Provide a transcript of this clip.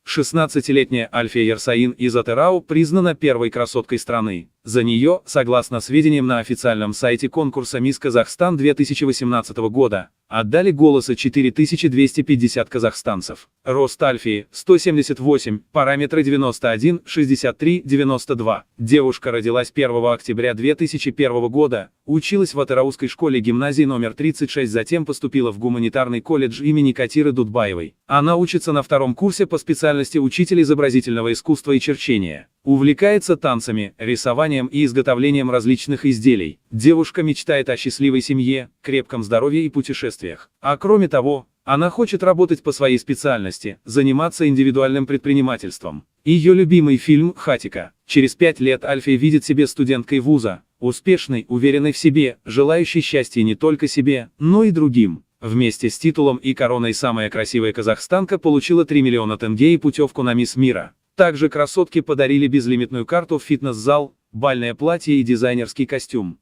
16-летняя Альфия Ярсаин из Атырау признана первой красоткой страны. За нее, согласно сведениям на официальном сайте конкурса «Мисс Казахстан» 2018 года, отдали голоса 4250 казахстанцев. Рост Альфии – 178, параметры 91, 63, 92. Девушка родилась 1 октября 2001 года, училась в Атыраускай школе-гимназии номер 36, затем поступила в гуманитарный колледж имени Катиры Дудбаевой. Она учится на втором курсе по специальности учитель изобразительного искусства и черчения. Увлекается танцами, рисованием и изготовлением различных изделий. Девушка мечтает о счастливой семье, крепком здоровье и путешествиях. А кроме того, она хочет работать по своей специальности, заниматься индивидуальным предпринимательством. Ее любимый фильм «Хатико». Через 5 лет Альфия видит себя студенткой вуза, успешной, уверенной в себе, желающей счастья не только себе, но и другим. Вместе с титулом и короной «Самая красивая казахстанка» получила 3 миллиона тенге и путевку на Мисс Мира. Также красотке подарили безлимитную карту в фитнес-зал, бальное платье и дизайнерский костюм.